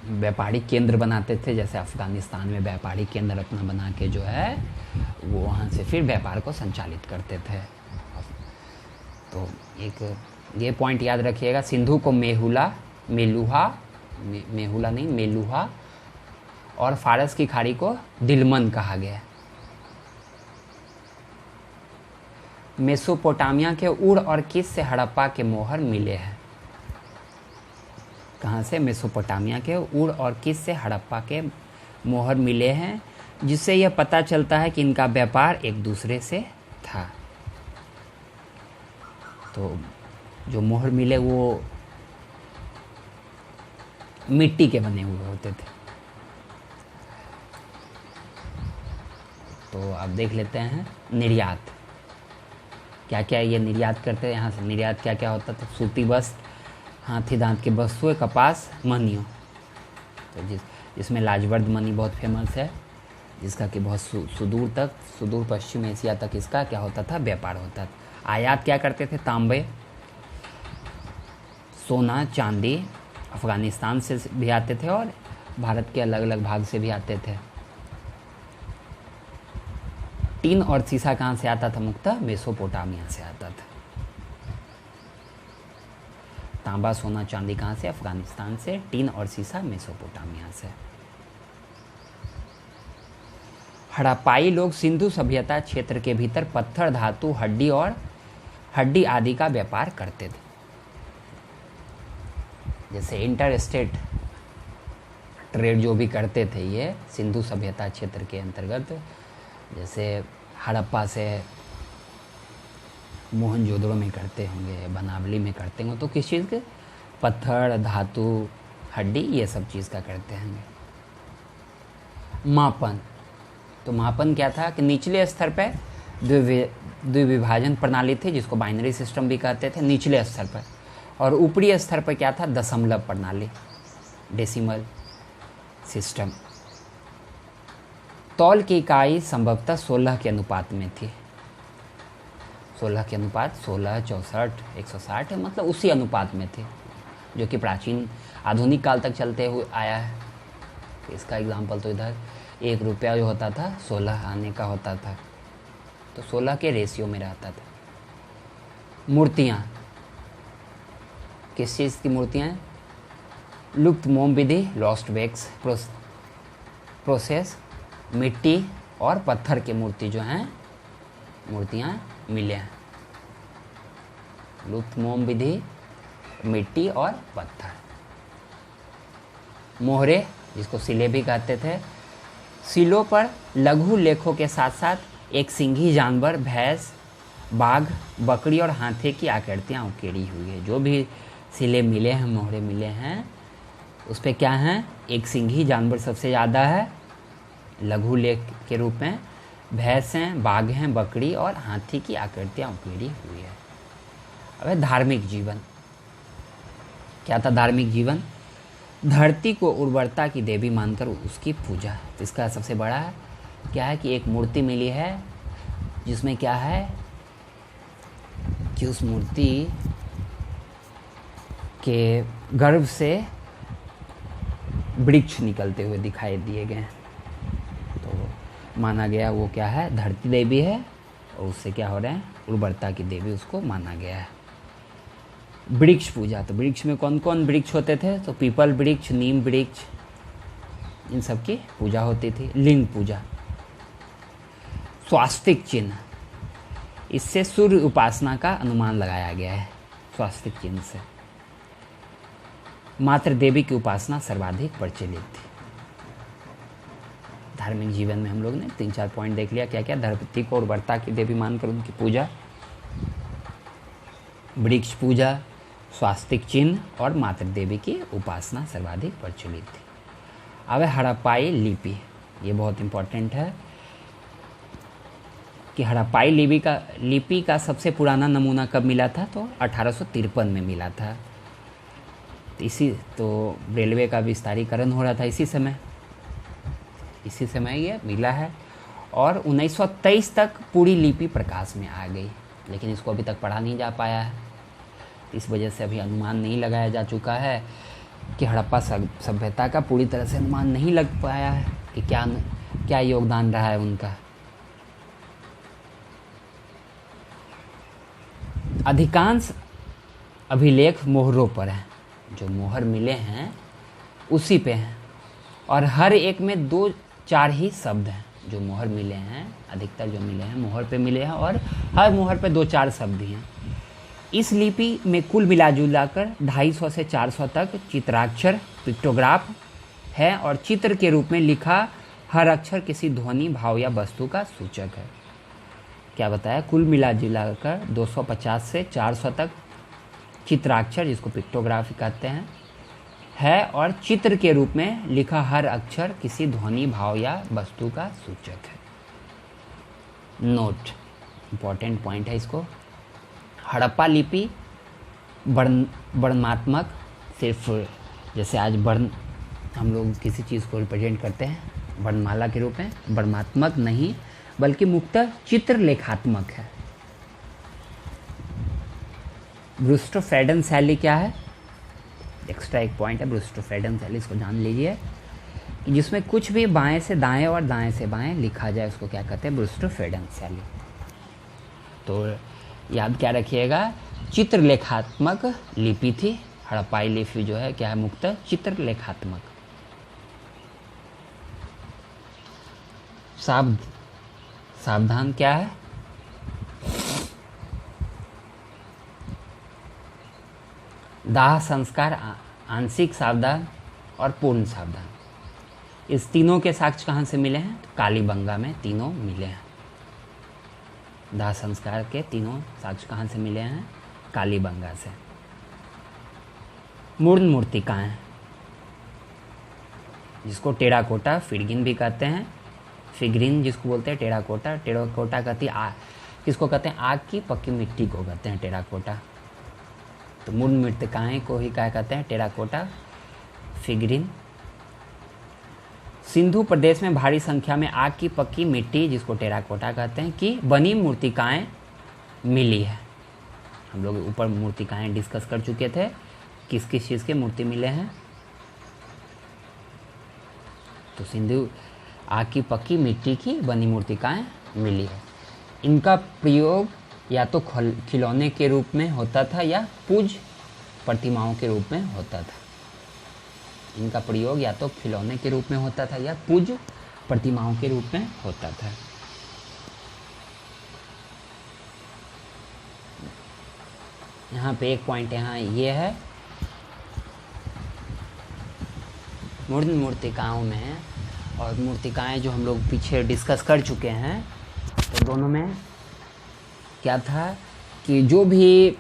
व्यापारिक केंद्र बनाते थे, जैसे अफगानिस्तान में व्यापारिक केंद्र अपना बना के जो है वो वहाँ से फिर व्यापार को संचालित करते थे। तो एक ये पॉइंट याद रखिएगा। सिंधु को मेहुला, मेलुहा, मेहुला नहीं मेलुहा, और फारस की खाड़ी को दिलमन कहा गया। मेसोपोटामिया के उड़ और किस से हड़प्पा के मोहर मिले हैं? कहाँ से? मेसोपोटामिया के उड़ और किस से हड़प्पा के मोहर मिले हैं, जिससे यह पता चलता है कि इनका व्यापार एक दूसरे से था। तो जो मोहर मिले वो मिट्टी के बने हुए होते थे। तो अब देख लेते हैं निर्यात, क्या क्या ये निर्यात करते हैं। यहाँ से निर्यात क्या क्या होता था? सूती वस्त्र, हाथी दांत के वस्तुएं, कपास, मनियों। तो जिसमें लाजवर्द मनी बहुत फेमस है, जिसका कि बहुत सुदूर पश्चिम एशिया तक इसका क्या होता था? व्यापार होता था। आयात क्या करते थे? तांबे, सोना, चांदी अफ़गानिस्तान से भी आते थे और भारत के अलग अलग भाग से भी आते थे। टीन और सीसा कहाँ से आता था? मुख्यतः मेसोपोटामिया से आता था। तांबा, सोना, चांदी कहाँ से? अफ़गानिस्तान से। टीन और सीसा मेसोपोटामिया से। हड़प्पाई लोग सिंधु सभ्यता क्षेत्र के भीतर पत्थर, धातु, हड्डी आदि का व्यापार करते थे। जैसे इंटर स्टेट ट्रेड जो भी करते थे ये सिंधु सभ्यता क्षेत्र के अंतर्गत, जैसे हड़प्पा से मोहनजोदड़ो में करते होंगे, बनावली में करते होंगे, तो किस चीज़ के? पत्थर, धातु, हड्डी, ये सब चीज़ का करते होंगे। मापन, तो मापन क्या था कि निचले स्तर पर द्विविभाजन प्रणाली थी, जिसको बाइनरी सिस्टम भी कहते थे निचले स्तर पर, और ऊपरी स्तर पर क्या था? दशमलव प्रणाली, डेसिमल सिस्टम। तौल की इकाई संभवतः 16 के अनुपात में थी। 16 के अनुपात, 16, 64, 160, मतलब उसी अनुपात में थी, जो कि प्राचीन आधुनिक काल तक चलते हुए आया है। इसका एग्जाम्पल तो इधर 1 रुपया जो होता था 16 आने का होता था, तो 16 के रेशियो में रहता था। मूर्तियाँ, किस चीज़ की मूर्तियाँ? लुप्त मोम विधि, लॉस्ट वैक्स प्रोसेस, मिट्टी और पत्थर की मूर्ति जो हैं मूर्तियाँ मिले हैं। लुप्त मोम विधि, मिट्टी और पत्थर। मोहरे, जिसको सिले भी कहते थे, सिलों पर लघु लेखों के साथ साथ एक सिंघी जानवर, भैंस, बाघ, बकरी और हाथी की आकृतियाँ उकेरी हुई है। जो भी सिले मिले हैं, मोहरे मिले हैं, उस पर क्या है? एक सिंघी जानवर सबसे ज़्यादा है लघु लेख के रूप में, भैंस हैं, बाघ हैं, बकरी और हाथी की आकृतियाँ उकेरी हुई है। अब धार्मिक जीवन, क्या था धार्मिक जीवन? धरती को उर्वरता की देवी मानकर उसकी पूजा। इसका सबसे बड़ा क्या है कि एक मूर्ति मिली है, जिसमें क्या है कि उस मूर्ति के गर्भ से वृक्ष निकलते हुए दिखाई दिए गए, तो माना गया वो क्या है? धरती देवी है, और उससे क्या हो रहे हैं? उर्वरता की देवी उसको माना गया है। वृक्ष पूजा, तो वृक्ष में कौन कौन वृक्ष होते थे? तो पीपल वृक्ष, नीम वृक्ष, इन सब की पूजा होती थी। लिंग पूजा। स्वास्तिक चिन्ह, इससे सूर्य उपासना का अनुमान लगाया गया है, स्वास्तिक चिन्ह से। मातृ देवी की उपासना सर्वाधिक प्रचलित थी। धार्मिक जीवन में हम लोग ने 3-4 पॉइंट देख लिया, क्या क्या? धरती को उर्वरता की देवी मानकर उनकी पूजा, वृक्ष पूजा, स्वास्तिक चिन्ह और मातृ देवी की उपासना सर्वाधिक प्रचलित थी। अब हड़प्पाई लिपि, ये बहुत इम्पोर्टेंट है कि हड़प्पाई लिपि का सबसे पुराना नमूना कब मिला था? तो 1853 में मिला था। तो रेलवे का विस्तारीकरण हो रहा था इसी समय ये मिला है, और 1923 तक पूरी लिपि प्रकाश में आ गई, लेकिन इसको अभी तक पढ़ा नहीं जा पाया है। इस वजह से अभी अनुमान नहीं लगाया जा चुका है कि हड़प्पा सभ्यता का पूरी तरह से अनुमान नहीं लग पाया है कि क्या योगदान रहा है उनका। अधिकांश अभिलेख मोहरों पर है, जो मोहर मिले हैं उसी पे हैं, और हर एक में 2-4 ही शब्द हैं। जो मोहर मिले हैं, अधिकतर जो मिले हैं मोहर पे मिले हैं, और हर मोहर पे 2-4 शब्द ही हैं। इस लिपि में कुल मिला जुला कर 250 से 400 तक चित्राक्षर पिक्टोग्राफ है, और चित्र के रूप में लिखा हर अक्षर किसी ध्वनि, भाव या वस्तु का सूचक है। क्या बताया? कुल मिला जुला कर 250 से 400 तक चित्राक्षर, जिसको पिक्टोग्राफी कहते हैं, है, और चित्र के रूप में लिखा हर अक्षर किसी ध्वनि, भाव या वस्तु का सूचक है। नोट, इम्पॉर्टेंट पॉइंट है इसको। हड़प्पा लिपि वर्णनात्मक, सिर्फ जैसे आज वर्ण हम लोग किसी चीज़ को रिप्रेजेंट करते हैं वर्णमाला के रूप में, वर्णनात्मक नहीं बल्कि मुख्यतः चित्रलेखात्मक है। ब्रूस्टोफेडन शैली क्या है? एक्स्ट्रा एक पॉइंट है ब्रूस्टोफेडन शैली, इसको जान लीजिए कि जिसमें कुछ भी बाएं से दाएं और दाएं से बाएं लिखा जाए, उसको क्या कहते हैं? ब्रूस्टोफेडन शैली। तो याद क्या रखिएगा, चित्रलेखात्मक लिपि थी। हड़प्पाई लिपि जो है क्या है? मुख्यतः चित्रलेखात्मक। सावधान क्या है? दाह संस्कार, आंशिक सावधान और पूर्ण सावधान। इस तीनों के साक्ष्य कहाँ से मिले हैं? तो कालीबंगा में तीनों मिले हैं। दाह संस्कार के तीनों साक्ष्य कहाँ से मिले हैं? कालीबंगा से। मूर्ण मूर्तिकाएं, जिसको टेराकोटा फिरगिन भी कहते हैं, फिगरिन जिसको बोलते हैं, टेराकोटा कहती है किसको कहते हैं? आग की पक्की मिट्टी को कहते हैं टेराकोटा। तो मूर्ण मूर्तिकाएं को ही क्या कहते हैं? Terracotta figurine. सिंधु प्रदेश में भारी संख्या में आग की पक्की मिट्टी, जिसको टेराकोटा कहते हैं, की बनी मूर्तिकाएं मिली है। हम लोग ऊपर मूर्तिकाएं डिस्कस कर चुके थे, किस किस चीज़ के मूर्ति मिले हैं। तो सिंधु आग की पक्की मिट्टी की बनी मूर्तिकाएं मिली है। इनका प्रयोग या तो खिलौने के रूप में होता था या पूज्य प्रतिमाओं के रूप में होता था। इनका प्रयोग या तो खिलौने के रूप में होता था या पूज्य प्रतिमाओं के रूप में होता था। यहाँ पे एक पॉइंट यहाँ ये है, मूर्ण मूर्तिकाओं में और मूर्तिकाएं जो हम लोग पीछे डिस्कस कर चुके हैं, तो दोनों में क्या था कि जो भी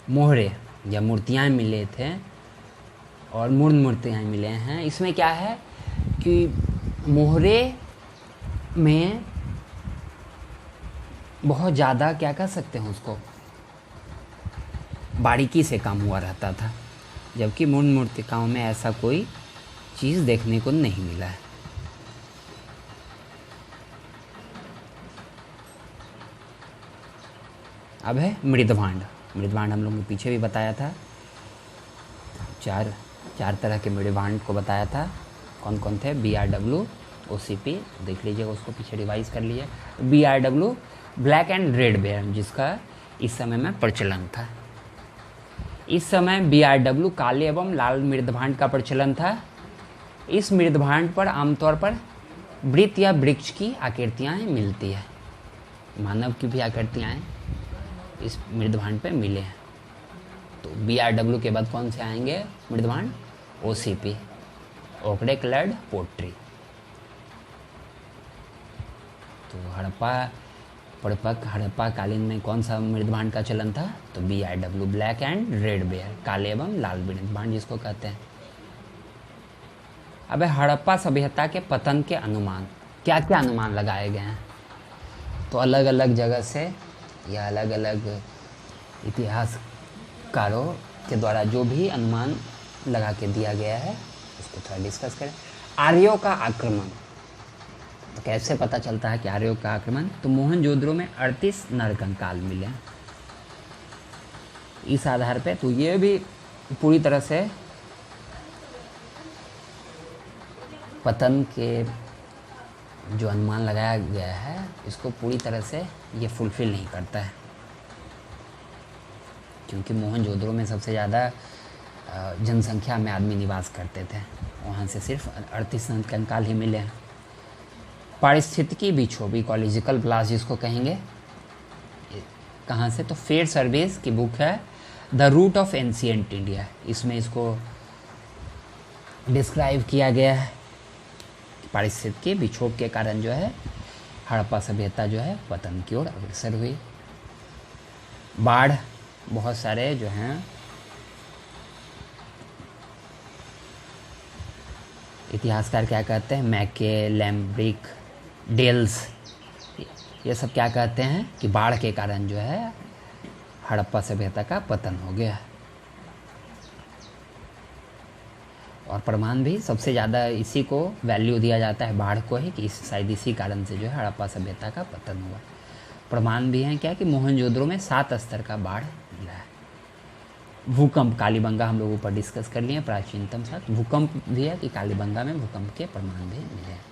मोहरे या मूर्तियाँ मिले थे और मूर्ण मूर्तियाँ मिले हैं, इसमें क्या है कि मोहरे में बहुत ज़्यादा क्या कह सकते हैं उसको, बारीकी से काम हुआ रहता था, जबकि मूर्ण मूर्तिकाओं में ऐसा कोई चीज़ देखने को नहीं मिला है। अब है मृदभांड। मृदभांड हम लोग ने पीछे भी बताया था, चार तरह के मृदभांड को बताया था। कौन कौन थे? BRW, OCP, देख लीजिएगा उसको, पीछे रिवाइज कर लीजिए। BRW black and red ware, जिसका इस समय में प्रचलन था। इस समय BRW काले एवं लाल मृदभांड का प्रचलन था। इस मृदभांड पर आमतौर पर वृत्त या वृक्ष की आकृतियाँ मिलती है। मानव की भी आकृतियाँ इस मृदभांड पे मिले हैं। तो BRW के बाद कौन से आएंगे मृदभांड? OCP, ओकड़े कलर्ड पोट्री। तो हड़प्पा कालीन में कौन सा मृदभांड का चलन था? तो BRW black and red ware, काले एवं लाल मृदभांड जिसको कहते हैं। अब हड़प्पा सभ्यता के पतन के अनुमान, क्या क्या अनुमान लगाए गए हैं? तो अलग अलग जगह से या अलग अलग इतिहासकारों के द्वारा जो भी अनुमान लगा के दिया गया है उसको थोड़ा डिस्कस करें। आर्यों का आक्रमण, तो कैसे पता चलता है कि आर्यों का आक्रमण? तो मोहनजोदड़ो में 38 नरकंकाल मिले हैं। इस आधार पे तो ये भी पूरी तरह से जो अनुमान लगाया गया है इसको पूरी तरह से ये फुलफ़िल नहीं करता है, क्योंकि मोहनजोदड़ो में सबसे ज़्यादा जनसंख्या में आदमी निवास करते थे, वहाँ से सिर्फ 38 कंकाल ही मिले हैं। पारिस्थितिकी विक्षोभ, इकोलॉजिकल ब्लास्ट जिसको कहेंगे, कहाँ से, तो फेयर सर्विस की बुक है the roots of ancient India, इसमें इसको डिस्क्राइब किया गया है। पारिस्थितिकी विक्षोभ के कारण जो है हड़प्पा सभ्यता जो है पतन की ओर अग्रसर हुई। बाढ़, बहुत सारे जो हैं इतिहासकार क्या कहते हैं, मैके, लैम्ब्रिक, डेल्स, ये सब क्या कहते हैं कि बाढ़ के कारण जो है हड़प्पा सभ्यता का पतन हो गया। और प्रमाण भी सबसे ज़्यादा इसी को वैल्यू दिया जाता है, बाढ़ को ही, कि शायद इसी कारण से जो है हड़प्पा सभ्यता का पतन हुआ। प्रमाण भी हैं क्या कि मोहनजोदड़ो में 7 स्तर का बाढ़ मिला है। भूकंप, कालीबंगा हम लोग ऊपर डिस्कस कर लिए, प्राचीनतम साथ भूकंप भी है कि कालीबंगा में भूकंप के प्रमाण भी मिले हैं।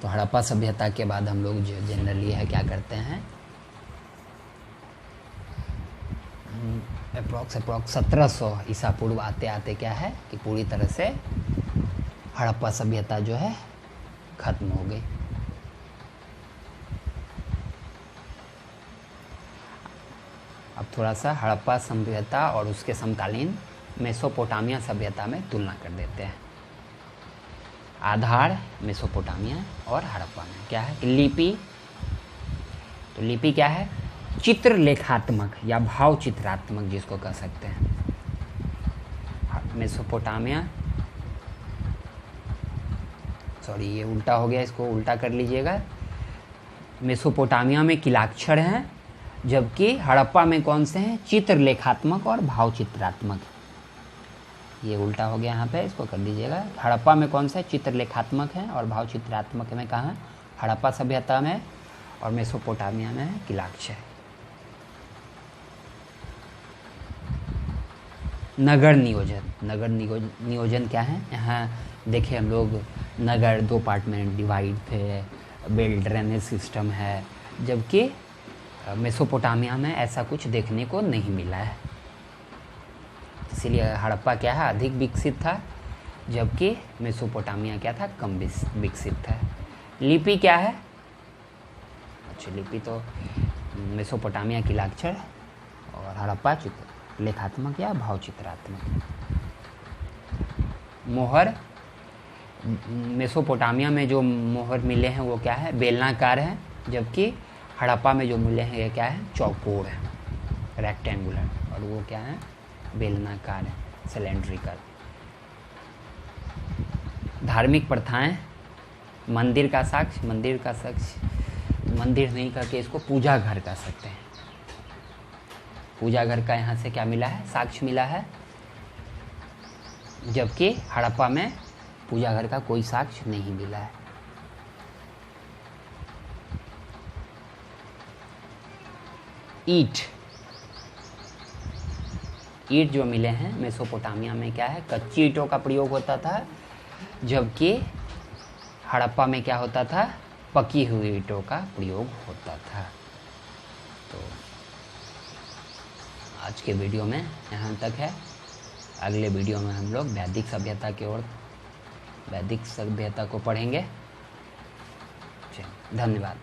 तो हड़प्पा सभ्यता के बाद हम लोग जो जनरली है क्या करते हैं, अप्रॉक्स 1700 ईसा पूर्व आते आते क्या है कि पूरी तरह से हड़प्पा सभ्यता जो है खत्म हो गई। अब थोड़ा सा हड़प्पा सभ्यता और उसके समकालीन मेसोपोटामिया सभ्यता में तुलना कर देते हैं। आधार मेसोपोटामिया और हड़प्पा में क्या है कि लिपि, तो लिपि क्या है, चित्रलेखात्मक या भाव चित्रात्मक जिसको कह सकते हैं। मेसोपोटामिया, सॉरी ये उल्टा हो गया, इसको उल्टा कर लीजिएगा। मेसोपोटामिया में किलाक्षर हैं, जबकि हड़प्पा में कौन से हैं, चित्रलेखात्मक और भाव चित्रात्मक। ये उल्टा हो गया यहाँ पे, इसको कर दीजिएगा। हड़प्पा में कौन से चित्रलेखात्मक हैं और भाव चित्रात्मक में कहाँ है, हड़प्पा सभ्यता में, और मेसोपोटामिया में है किलाक्षर। नगर नियोजन, नगर नियोजन क्या है, यहाँ देखें हम लोग नगर 2 पार्ट में डिवाइड थे, वेल ड्रेनेज सिस्टम है, जबकि मेसोपोटामिया में ऐसा कुछ देखने को नहीं मिला है। इसीलिए हड़प्पा क्या है, अधिक विकसित था, जबकि मेसोपोटामिया क्या था, कम विकसित था। लिपि क्या है, अच्छा लिपि तो मेसोपोटामिया किलाक्षर और हड़प्पा चित्रलेखात्मक या भाव चित्रात्मक। मोहर, मेसोपोटामिया में जो मोहर मिले हैं वो क्या है, बेलनाकार है, जबकि हड़प्पा में जो मिले हैं ये क्या है, चौकोर है, रेक्टेंगुलर, और वो क्या है, बेलनाकार है, सिलेंड्रिकल। धार्मिक प्रथाएं, मंदिर का साक्ष्य, मंदिर नहीं करके इसको पूजा घर कह सकते हैं। पूजा घर का यहाँ से क्या मिला है, साक्ष्य मिला है, जबकि हड़प्पा में पूजा घर का कोई साक्ष्य नहीं मिला है। ईंट जो मिले हैं मेसोपोटामिया में क्या है, कच्ची ईंटों का प्रयोग होता था, जबकि हड़प्पा में क्या होता था, पकी हुई ईंटों का प्रयोग होता था। तो आज के वीडियो में यहाँ तक है। अगले वीडियो में हम लोग वैदिक सभ्यता की ओर, वैदिक सभ्यता को पढ़ेंगे। धन्यवाद।